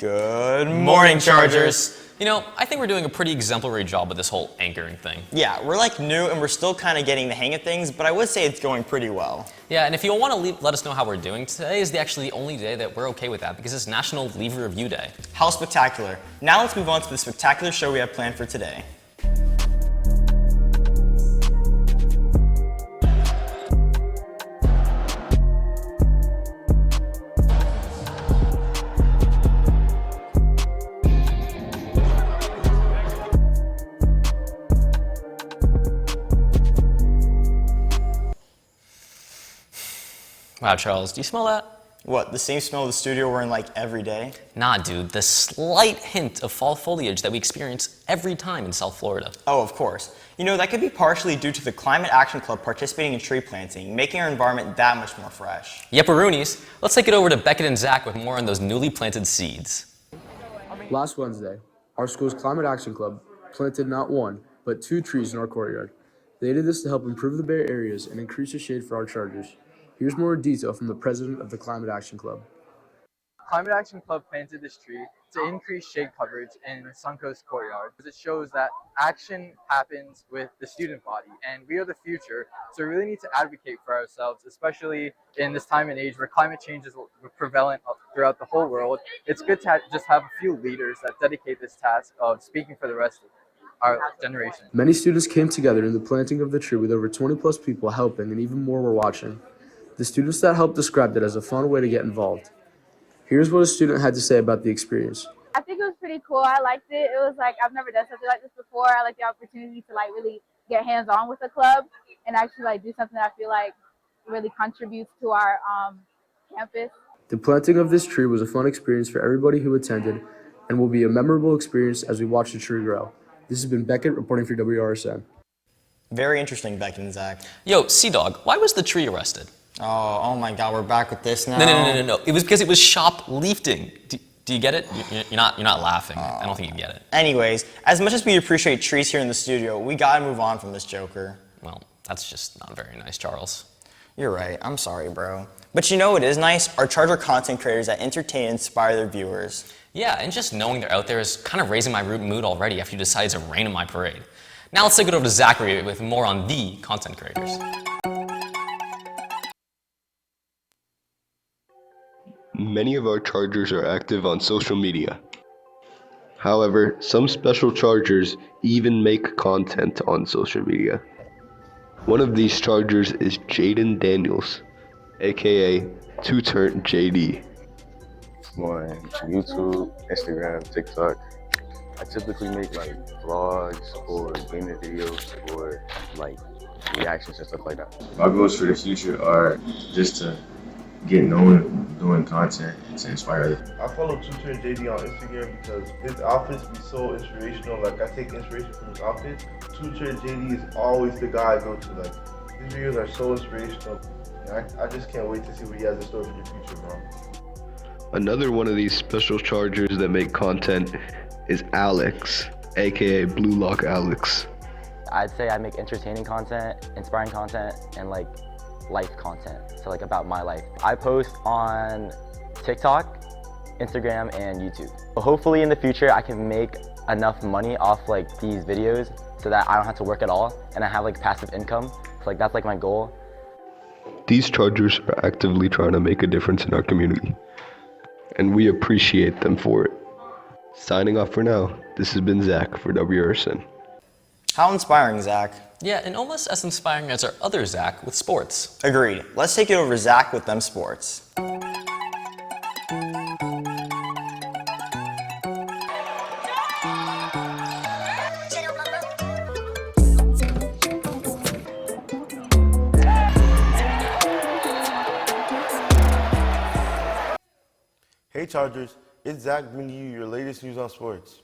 Good morning, Chargers. You know, I think we're doing a pretty exemplary job with this whole anchoring thing. Yeah, we're like new and we're still kind of getting the hang of things, but I would say it's going pretty well. Yeah, and if you want to let us know how we're doing, today is actually the only day that we're okay with that because it's National Leave Review Day. How spectacular. Now let's move on to the spectacular show we have planned for today. Wow, Charles, do you smell that? What, the same smell of the studio we're in like every day? Nah, dude, the slight hint of fall foliage that we experience every time in South Florida. Oh, of course. You know, that could be partially due to the Climate Action Club participating in tree planting, making our environment that much more fresh. Yepperoonies, let's take it over to Beckett and Zach with more on those newly planted seeds. Last Wednesday, our school's Climate Action Club planted not one, but 2 trees in our courtyard. They did this to help improve the Bay areas and increase the shade for our Chargers. Here's more detail from the president of the Climate Action Club. Climate Action Club planted this tree to increase shade coverage in Suncoast courtyard because it shows that action happens with the student body and we are the future, so we really need to advocate for ourselves, especially in this time and age where climate change is prevalent throughout the whole world. It's good to just have a few leaders that dedicate this task of speaking for the rest of our generation. Many students came together in the planting of the tree with over 20 plus people helping and even more were watching. The students that helped described it as a fun way to get involved. Here's what a student had to say about the experience. I think it was pretty cool. I liked it. It was like, I've never done something like this before. I like the opportunity to like really get hands-on with the club and actually like do something that I feel like really contributes to our campus. The planting of this tree was a fun experience for everybody who attended and will be a memorable experience as we watch the tree grow. This has been Beckett reporting for Wrsn. Very interesting, Beckett and Zach. Yo, Sea-Dog, why was the tree arrested? Oh my God, we're back with this now. No. It was because it was shoplifting. Do you get it? You're not laughing. I don't think you get it. Anyways, as much as we appreciate trees here in the studio, we gotta move on from this joker. Well, that's just not very nice, Charles. You're right. I'm sorry, bro. But you know what is nice? Our Charger content creators that entertain and inspire their viewers. Yeah, and just knowing they're out there is kind of raising my mood already after you decided to rain on my parade. Now let's take it over to Zachary with more on the content creators. Many of our Chargers are active on social media. However, some special Chargers even make content on social media. One of these Chargers is Jaden Daniels, aka Two-Turn JD. On YouTube, Instagram, TikTok. I typically make like vlogs or gaming videos or like reactions and stuff like that. My goals for the future are just to get known doing content and to inspire others. I follow Two-Turn JD on Instagram because his outfits be so inspirational. Like, I take inspiration from his outfits. Two-Turn JD is always the guy I go to. Like, his videos are so inspirational. And I just can't wait to see what he has in store for the future, bro. Another one of these special Chargers that make content is Alex, aka Blue Lock Alex. I'd say I make entertaining content, inspiring content, and like life content, so like about my life. I post on TikTok, Instagram, and YouTube. But hopefully in the future I can make enough money off like these videos so that I don't have to work at all and I have like passive income. So like that's like my goal. These Chargers are actively trying to make a difference in our community, and we appreciate them for it. Signing off for now, this has been Zach for Wrsn. How inspiring, Zach. Yeah, and almost as inspiring as our other Zach with sports. Agreed. Let's take it over to Zach with them sports. Hey Chargers, it's Zach bringing you your latest news on sports.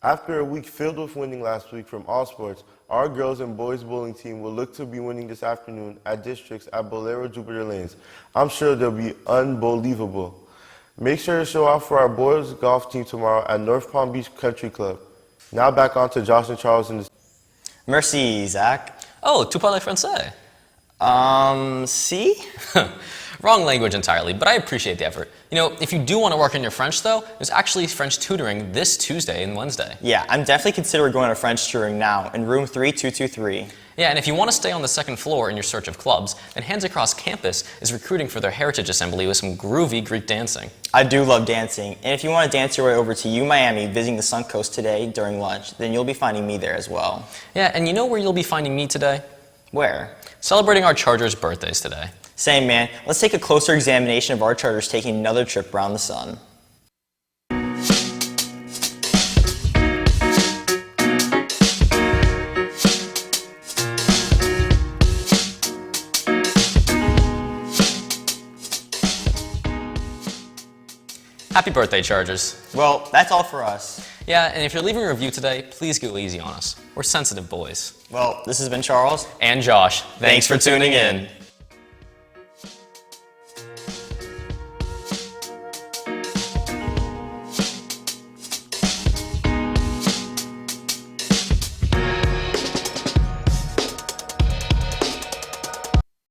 After a week filled with winning last week from all sports, our girls and boys bowling team will look to be winning this afternoon at districts at Bolero Jupiter Lanes. I'm sure they'll be unbelievable. Make sure to show out for our boys golf team tomorrow at North Palm Beach Country Club. Now back on to Josh and Charles in the... Merci, Zach. Oh, tu parles français? Si? Wrong language entirely, but I appreciate the effort. You know, if you do want to work on your French though, there's actually French tutoring this Tuesday and Wednesday. Yeah, I'm definitely considering going to French tutoring now in room 3223. Yeah, and if you want to stay on the second floor in your search of clubs, then Hands Across Campus is recruiting for their Heritage Assembly with some groovy Greek dancing. I do love dancing, and if you want to dance your way over to U Miami visiting the Suncoast today during lunch, then you'll be finding me there as well. Yeah, and you know where you'll be finding me today? Where? Celebrating our Chargers' birthdays today. Same, man. Let's take a closer examination of our Chargers taking another trip around the sun. Happy birthday, Chargers. Well, that's all for us. Yeah, and if you're leaving a review today, please go easy on us. We're sensitive boys. Well, this has been Charles. And Josh. Thanks for tuning in.